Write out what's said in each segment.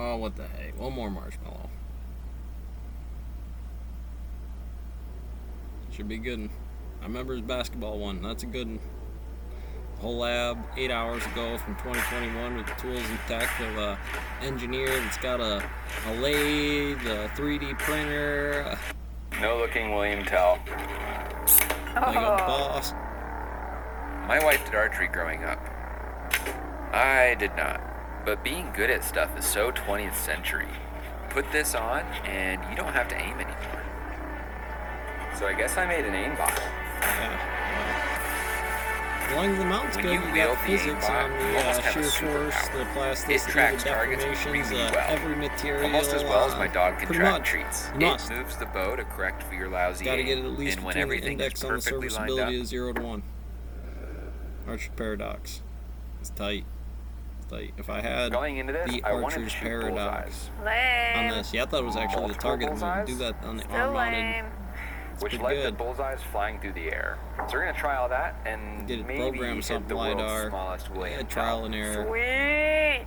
Oh, what the heck? One more marshmallow. Should be good one. I remember his basketball one. That's a good one. Whole lab 8 hours ago from 2021 with the tools and tech of a engineer that's got a lathe, a 3D printer. No looking William Tell. Like a boss. My wife did archery growing up. I did not. But being good at stuff is so 20th century. Put this on and you don't have to aim anymore. So I guess I made an aimbot. Yeah. As long as the mount's When good, you you wield got the physics aimbot, on you almost the have a shear force, superpower. the It plasticity, tracks the targets deformations, really well. every material. Almost as well as my dog can pretty track much. treats. You It must. moves the bow to correct for your lousy Got to aim. get it at least And when between the everything is index on the perfectly lined serviceability up, of 0 to 1. Archer's Paradox. It's tight. It's tight. If I had going into this, the I wanted to Archer's shoot Paradox bullseyes. on this, yeah, I thought it was actually the Multiple target move. bullseyes? Do that on the Still arm-mounted. lame. Which pretty led to good. bullseyes flying through the air. So we're gonna try all that and Did it maybe program hit something the world's LiDAR. smallest William Trial Tell. and error. Sweet.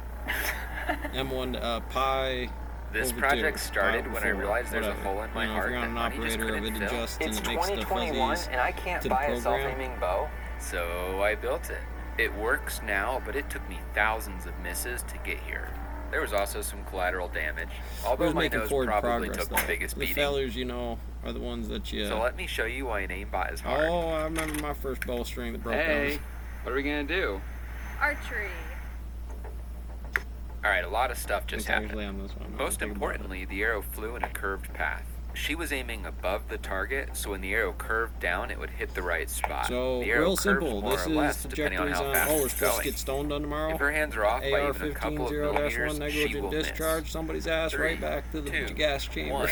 M1 Pi. This over project 2, started Pi when over I 4, realized there's a whatever. hole in my If heart you're that on an money just operator of couldn't it fill. adjusts It's and it makes the 2021 fuzzies and I can't to the buy a program. self-aiming bow, so I built it. It works now, but it took me thousands of misses to get here. There was also some collateral damage, It although was my making nose forward probably progress, took though. the biggest The beating. failures, you know, are the ones that you... So let me show you why an aimbot is hard. Oh, I remember my first bowstring that broke Hey, down. what are we gonna do? Archery. Alright, a lot of stuff just It's happened. actually on this one. Most importantly, the arrow flew in a curved path. She was aiming above the target, so when the arrow curved down, it would hit the right spot. So, the arrow real curves simple. more This or is less, depending on trajectories how on... fast Oh, we're it's supposed to going. get stoned on tomorrow? If her hands are off by even a couple of millimeters, AR-15-0-1, she negligent will miss. discharge, somebody's ass 3, right back to the 2, gas chamber. 1.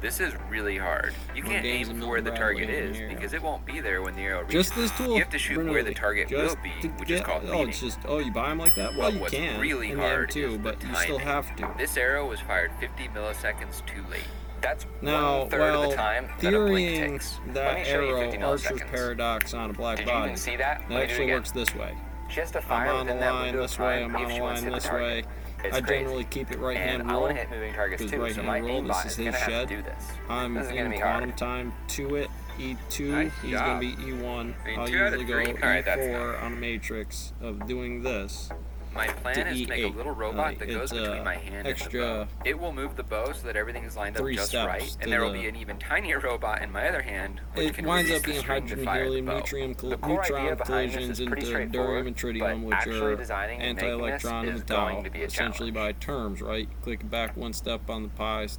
This is really hard. You More can't games aim than for where the Milton target Bradley in is here. because it won't be there when the arrow reaches. Just this tool? You have to shoot where the Really? target Just will be, to which is get- called Oh, leading. it's just... Oh, you buy them like that? Well, But you what's can. really in the hard M2, is but the you still timing. have to. This arrow was fired 50 milliseconds too late. That's Now, 1/3 well, of the time that a blink theorying takes. Let that me show you arrow, 50 Archer's milliseconds. Paradox on a black Did you body, even see that? that Let me do it actually again. works this way. She has to I'm fire on the within that line window of this way, time I'm if on she the wants line to hit this the target. way. It's I crazy. generally keep it right hand And I roll. want to hit moving targets Because too, right so hand my roll, aimbot this is is going his to have shed. to do this. I'm This is going in to be quantum hard. time to it, E2, Nice he's job. going to be E1. I mean, I'll 2 out of usually go 3. Alright, that's E4 fine. on a matrix of doing this. My plan to is to make a E8. little robot that It's, goes between my hand and extra the bow. It will move the bow so that everything is lined up 3 just steps right, to and there will the- be an even tinier robot in my other hand, which It can winds release up the being string to hydrogen, fire the helium, bow. neutron, The core idea neutron behind this collisions is pretty into straightforward, durium and tritium, but which actually are designing and making this anti-electron and is the going tau, to be a essentially by challenge. terms, right? Click it back one step on the pies.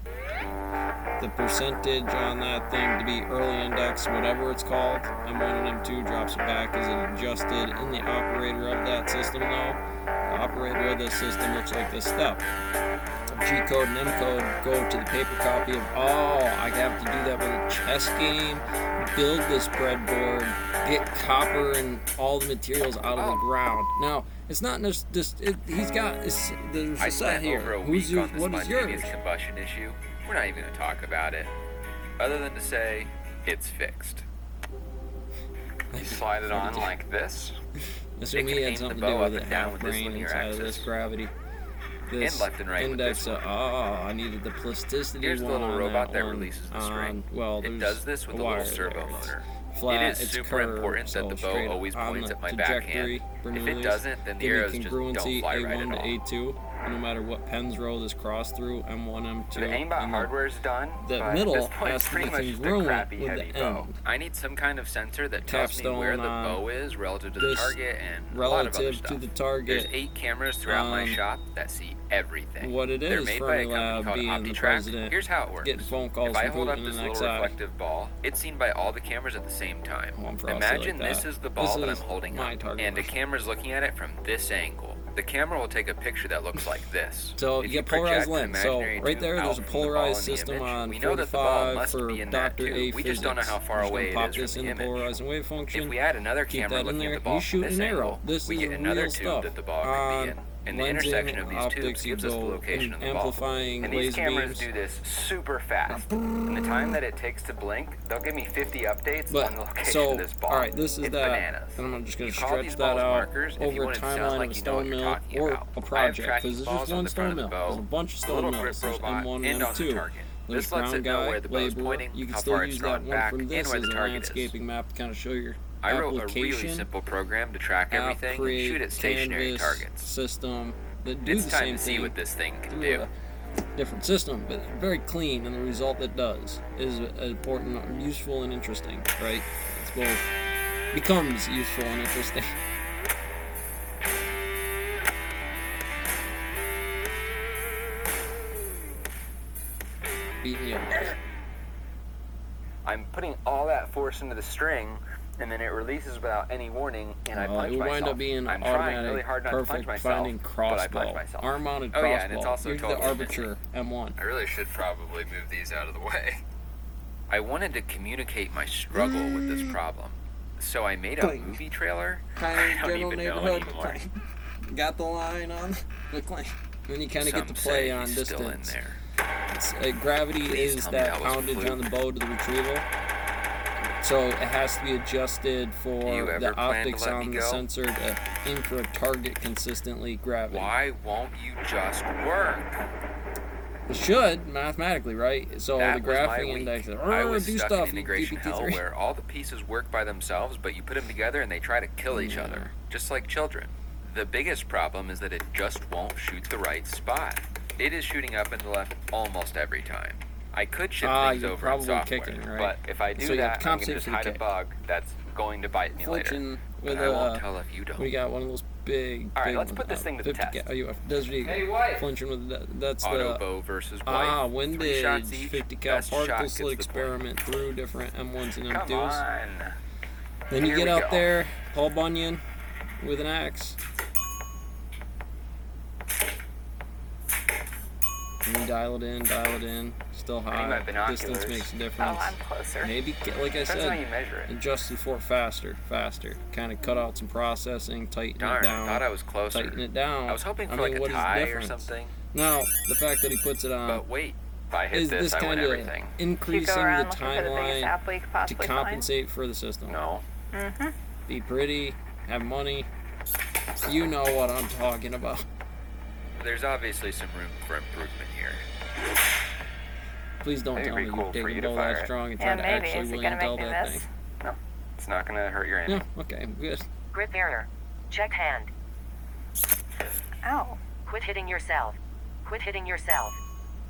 The percentage on that thing to be early index, whatever it's called, M1 and M2 drops it back. Is it adjusted in the operator of that system, though? The operator of this system looks like this step. G code and M code go to the paper copy of, oh, I have to do that with a chess game, build this breadboard, get copper and all the materials out of the ground. Now, it's not just, he's got, there's I a set spent here. over a Who's week your, on this what is yours? spontaneous combustion issue. We're not even going to talk about it, other than to say it's fixed. You slide it on like this. This It with me can had aim something the to do bow with up it, and down half with this brain linear inside of axis. this gravity. This left and right with index this of, one. I needed the plasticity Here's the one little on robot that one releases the on- string. Well, It there's does this with a little wire servo there. It's motor. Flat, It is it's super curved, important that so the bow straight always on points the at my trajectory, backhand. If it Bernoulli's, doesn't, then the give me arrows just don't congruency fly right A1 at to all. A2, no matter what pens row this cross through, M1, M2. The aimbot and hardware is done, the but middle this point has is to pretty be much just a congruent crappy with heavy the bow. end. I need some kind of sensor that tells me where the Capstone bow is relative to the this target and a lot of other relative stuff. to the target. There's 8 cameras throughout my Um, shop that see everything. What it They're is, made by a company Fermilab called being the OptiTrack. president, Here's how it works. getting phone calls if I from hold up Putin this and little XI. reflective ball, it's seen by all the cameras at the same time. Well, I'm frosty Imagine like this that. is the ball This that I'm is holding my up, target and a version. camera's looking at it from this angle. The camera will take a picture that looks like this. So If you get polarized project an lens. So imaginary right tube there, out there's a from the ball polarized in the system image, on we know that the ball 45 must for be in that Dr. A tube. We just don't know physics. how far We're just away gonna it pop is this from in the the image. polarizing wave function. If we add another Keep camera that in looking there. at the ball You from shoot this an arrow. angle, This we is get real another tube stuff. that the ball could be in. And the lensing, intersection of these optics, tubes gives you us the go location of the ball. amplifying And these laser cameras beams. do this super fast. In the time that it takes to blink, they'll give me 50 updates on the location of this ball. All right, this is it's that, bananas. and I'm just going to You call stretch these that balls out markers if you over a want it to sound timeline like of a you know what stone you're mill talking or about. a I have project, tracking because there's balls just on one the stone front of mill. the bow, There's a bunch of a stone little mills. grip There's robot, M1 and and on the M2. target. There's This lets ground it know guy, where the bow is laborer. pointing, You can how still far it's use that drawn one back, from and this where as the a target is. landscaping map to kind of show your I wrote a application. really simple program to track everything and create, shoot at stationary canvas, targets. system that do It's the time same to see thing what this thing can through do. a different system, but very clean, and the result it does is important, useful, and interesting, right? It's both becomes useful and interesting. Beating you. I'm putting all that force into the string, and then it releases without any warning, and I punch It would myself. wind up being I'm trying automatic, really hard not to punch perfect myself, finding but I crossbow, punch myself. arm-mounted Oh crossbow. yeah, and it's also Here's totally the Arbiter M1. I really should probably move these out of the way. I wanted to communicate my struggle with this problem, so I made a Clang. movie trailer. Kind I of don't general even know neighborhood. anymore. Got the line on the clang. Then you kind of get Some to say play on he's still in distance. there. Gravity Please is tell me that that was a poundage fluke. on the bow to the retrieval. So it has to be adjusted You for ever the plan to optics let on me the go? sensor to aim for a target consistently gravity. Why won't you just work? It should, mathematically, right? So That the was my graphing week. index is, I was do stuck stuff, in you integration hell GPT-3. where all the pieces work by themselves, but you put them together and they try to kill each Yeah. other, just like children. The biggest problem is that it just won't shoot the right spot. It is shooting up and to the left almost every time. I could shift things you're over in probably software, kicking, right? but if I do So you have that, to I'm going to compensate just for the hide a kick. bug that's going to bite me later. Flinching with But I won't a, tell if you don't. we got one of those big. All right, big let's put this thing to the 50 test. Oh, you Desert Eagle. Hey, wife. Flinching with that's Auto the bow versus white. 3 windage shots each. 50 cal Best shot particle gets slit the point. experiment through different M1s and Come M2s. on. Then you Here get we out go. there, Paul Bunyan, with an axe. And you dial it in, still I need high. my binoculars. Distance makes a Oh, difference. I'm closer. Maybe, like I Depends on how you said, measure it. adjusted for it faster. Kind of cut out some processing, tighten Darn, it down. I thought I was closer. Tighten it down. I was hoping for I mean, like what a is the tie or difference? something. Now, the fact that he puts it on But wait, if I hit is this, this I win kind of everything. You increasing go the around looking for the biggest timeline apple you could to possibly find. compensate for the system. No. Mm-hmm. Be pretty, have money. You know what I'm talking about. There's obviously some room for improvement here. Please don't Maybe tell it'd me be you cool dig for a you to bow that fire. strong and Yeah, try to maybe. actually Is it William gonna make Tell me that miss? thing. No, it's not gonna hurt your aiming. Yeah, okay, good. Grip barrier. Check hand. Ow. Quit hitting yourself. Quit hitting yourself.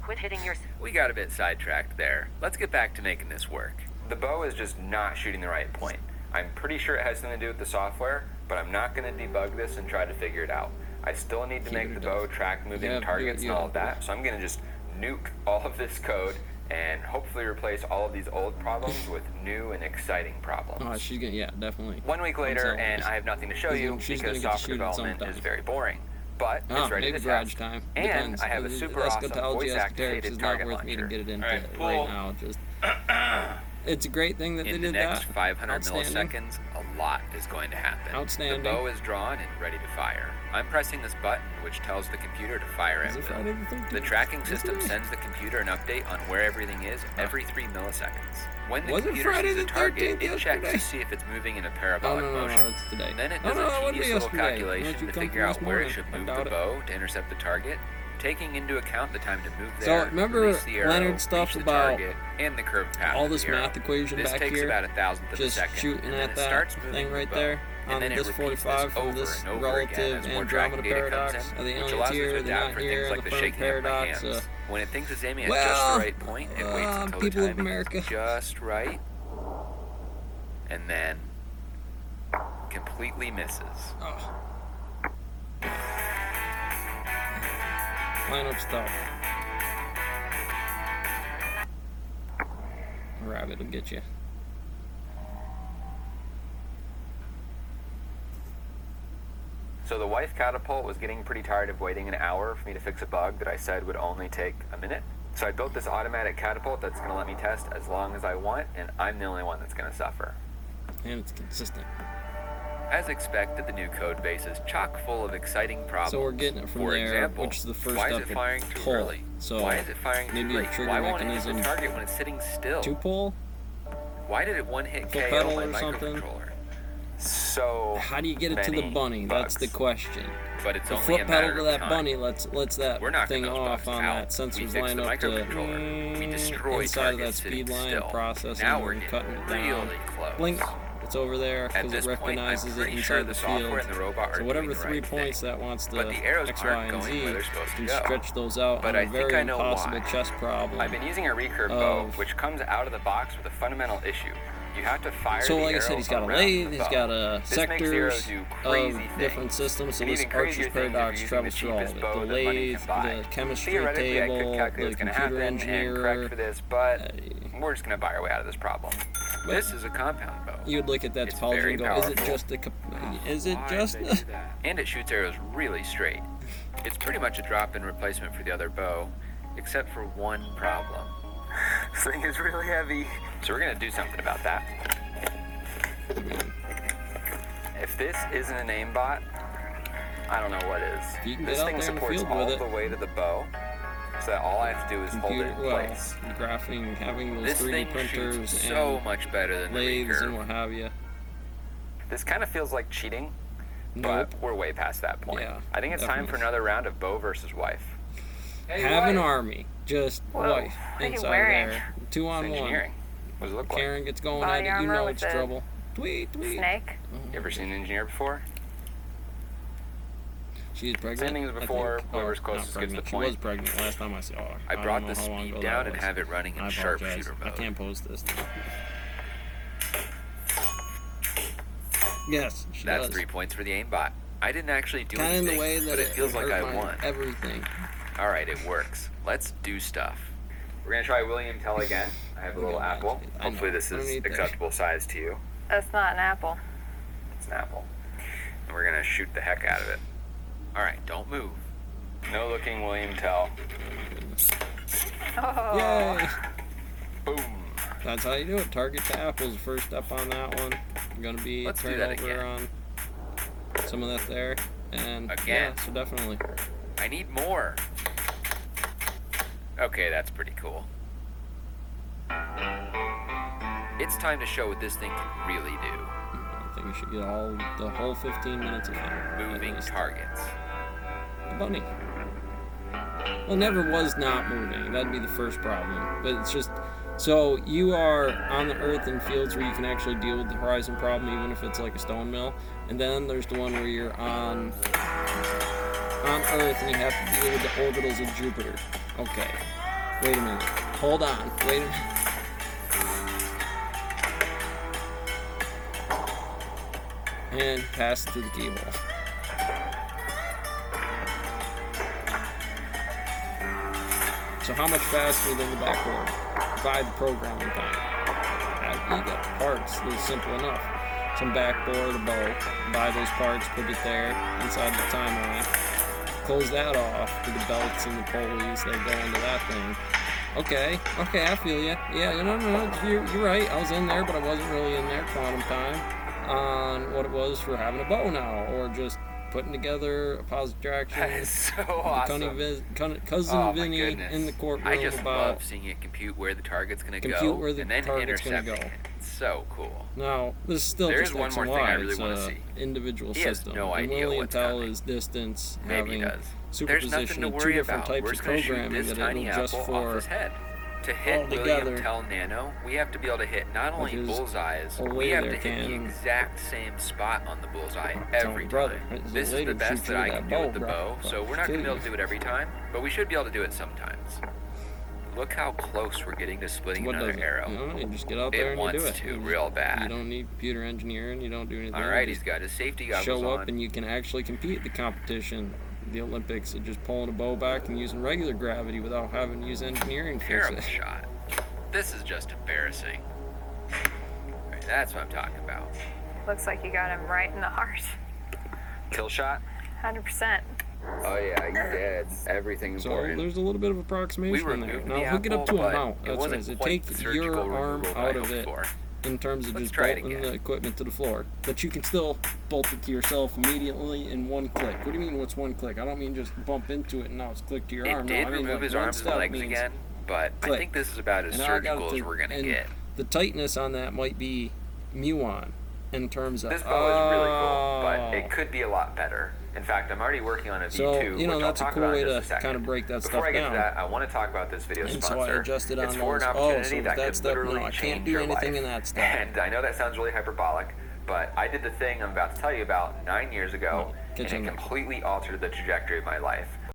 Quit hitting yourself. We got a bit sidetracked there. Let's get back to making this work. The bow is just not shooting the right point. I'm pretty sure it has something to do with the software, but I'm not going to debug this and try to figure it out. I still need to Keep make it the up. bow track moving Yeah, do it, targets and yeah. all of that, so I'm going to just nuke all of this code and hopefully replace all of these old problems with new and exciting problems. Oh, she's gonna, yeah, definitely. 1 week later, selling and this. I have nothing to show you She's because gonna get to software shoot it development sometime. is very boring. But Ah, it's ready maybe to garage test. time. And Depends. I have a The super awesome eschatology esoterics voice-activated is not target worth me to launcher. get it into All right, right pull. now. Just it's a great thing that they In the did next that. 500 Outstanding. milliseconds, a lot is going to happen. Outstanding. The bow is drawn and ready to fire. I'm pressing this button, which tells the computer to fire Is at it will. Friday the 13th? The tracking system Yes, it is. sends the computer an update on where everything is every 3 milliseconds. When the Was it computer Friday sees a the target, 13th it checks yesterday? to see if it's moving in a Oh, parabolic no, no, motion. no, it's today. Then it Oh, does no, that a wouldn't be tedious little yesterday. calculation Unless you to come figure from out this where it morning. should I move doubt the it. bow to intercept the target, taking into account the time to move So, there, remember release the arrow, Leonard's stuff reach the about target, and the curved path all of this the arrow. math equation This back takes here, about 1,000th of a just second, shooting and then at it that starts moving thing the right bow. there And on then it this repeats 45 this from over this and over relative again as more Andromeda tracking data paradox, comes in, or the which aliens allows us here, to they're adapt not for here, things and like the the Fermi shaking of my paradox. hands. When it thinks it's aiming at well, just the right point, it waits until the people of timing America. is just right, and then completely misses. Oh. Line up stuff. Rabbit will get you. So the wife catapult was getting pretty tired of waiting an hour for me to fix a bug that I said would only take a minute. So I built this automatic catapult that's going to let me test as long as I want, and I'm the only one that's going to suffer. And it's consistent. As expected, the new code base is chock full of exciting problems. So we're getting it from For there, example, which is the first why is step it of firing too pull. early? So why is it firing too maybe a late? trigger Why won't it hit mechanism the target when it's sitting still? to pull. Why did it one-hit Full KO pedal my or something? microcontroller? So How do you get it to the many bunny? That's the bugs. question. But it's The only foot a matter pedal to of that time. bunny lets that We're knocking thing those off bugs on out. that We sensors fixed line the up to microcontroller. We destroyed inside of that targets speed sitting line still. of processing Now we're and getting cutting it down. really close. Blink. It's over there At because this it point, I'm recognizes it pretty inside sure the the field. software and the robot are So whatever doing the 3 right points thing. that wants to But the arrows X, aren't Y, and going Z, where they're supposed to can go. stretch those out But on I a think very I know impossible why. chess problem. I've been using a recurve bow, which comes out of the box with a fundamental issue. You have to fire So the like I said, arrow he's got a around lathe, the he's bow. got This makes the arrow sectors do of crazy different things. systems, so And this even Archer's crazier things if you're paradox using travels the through all of cheapest it. bow The that money lathe, can buy. the chemistry Theoretically, I table, could calculate the what's going to computer happen and correct engineer. for this, but we're just going to buy our way out of this problem. This is a compound bow. You'd look at that It's topology very and go, is it powerful. just a... Is it just... And it shoots arrows really straight. It's pretty much a drop-in replacement for the other bow, except for one problem. This thing is really heavy. So we're going to do something about that. If this isn't an aimbot, I don't know what is. You can This get out thing there in the supports field all with the it. weight of the bow, so that all I have to do is hold it computer, in well, place. graphing, having those This 3D thing printers shoots and so much better than the lathes and recurve. what have you. This kind of feels like cheating, Nope. but we're way past that point. Yeah, I think it's time for definitely. another round of bow versus wife. Have an army, just Whoa, wife what are you inside wearing? there. 2 on It's 1. engineering. What does it look like? Karen gets going Body at it, you armor know with it's the trouble. Tweet, tweet. Snake. You ever seen an engineer before? She's pregnant. Same thing as I before, think. whoever's not closest gets the pregnant. point. She was pregnant last time I saw her. I don't brought know the how long speed ago down that and was. have it running in I apologize. sharpshooter I mode. can't post this. Yes, she That's does. 3 points for the aimbot. I didn't actually do Kind of in anything, the way that but it feels like hurt I my won. everything. All right, it works. Let's do stuff. We're gonna try William Tell again. I have a little Yeah, apple. I know. Hopefully this is Underneath there. acceptable size to you. That's not an apple. It's an apple. And we're gonna shoot the heck out of it. All right, don't move. No looking William Tell. Oh. Yay! Boom. That's how you do it. Target to apples. First step on that one. Gonna be Let's do turn that over again. on some of that there, and Again. yeah, so definitely. I need more. Okay, that's pretty cool. It's time to show what this thing can really do. I think we should get the whole 15 minutes of fun. Moving targets. The bunny. Well, it never was not moving. That'd be the first problem. But it's just so you are on the earth in fields where you can actually deal with the horizon problem, even if it's like a stone mill. And then there's the one where you're on Earth and you have to deal with the orbitals of Jupiter. Okay. Wait a minute. Hold on. Wait a minute. And pass it through the keyhole. So how much faster than the backboard by the programming time? You got parts. It's simple enough. Some backboard, a bow. Buy those parts, put it there inside the timeline. Close that off with the belts and the pulleys that go into that thing. Okay, I feel you. Yeah, no, you're right. I was in there, but I wasn't really in there. Quantum time on what it was for having a bow now, or just putting together a positive traction. That is so awesome. Cousin Oh, my Vinny goodness. in the courtroom I just about love seeing it compute where the target's gonna Compute go where the and then target's gonna intercepting go. it. It's so cool. now. This is still There's just one X more and thing I Y. really It's wanna a see. individual He has system. no and idea William what's Tell coming. is distance, Maybe having he does. There's superposition nothing to of two worry different about. types We're of just gonna shoot programming this that tiny it'll just apple off for his head. To hit all William together. Tell Nano, we have to be able to hit not only his bullseyes, old we lady have there to hit the can. exact same spot on the bullseye Tell every my brother, time. his This is lady the best shoots you that I with can that do with the bow, bow, bro. so we're not going to be Kill able to do it every time, but we should be able to do it sometimes. Look how close we're getting to splitting What another does it? arrow. You just get out there It and you do wants it. to You real just- bad. You don't need computer engineering. You don't do anything. All right, You he's just got his safety goggles show up on. and you can actually compete in the competition, the Olympics, of just pulling a bow back and using regular gravity without having to use engineering to fix Terrible it. shot. This is just embarrassing. Right, that's what I'm talking about. Looks like you got him right in the heart. Kill shot? 100%. Oh yeah, you did. Everything So important. there's a little bit of approximation We in there. removed Now the hook it up apple, to a but mount. it That's what it wasn't is. It quite the takes surgical your arm removal that I out of hoped it for. in terms of Let's just try it bolting again. the equipment to the floor. But you can still bolt it to yourself immediately in one click. What do you mean what's one click? I don't mean just bump into it and now it's clicked to your arm. It did no, I mean remove like his one arms and step legs means again, but I click. think this is about as And now I got surgical it as we're gonna and get. the tightness on that might be muon in terms of This bow is really cool, but it could be a lot better. In fact, I'm already working on a V2, So, you know, which that's a I'll talk cool about way in to just a second. kind of break that Before stuff I get down. to that, I want to talk about this video And so sponsor. I adjusted on it's for those. an Oh, opportunity so that that could step, literally no, I can't change do your anything life. in that step. And I know that sounds really hyperbolic, but I did the thing I'm about to tell you about 9 years ago, catch and on it that. completely altered the trajectory of my life.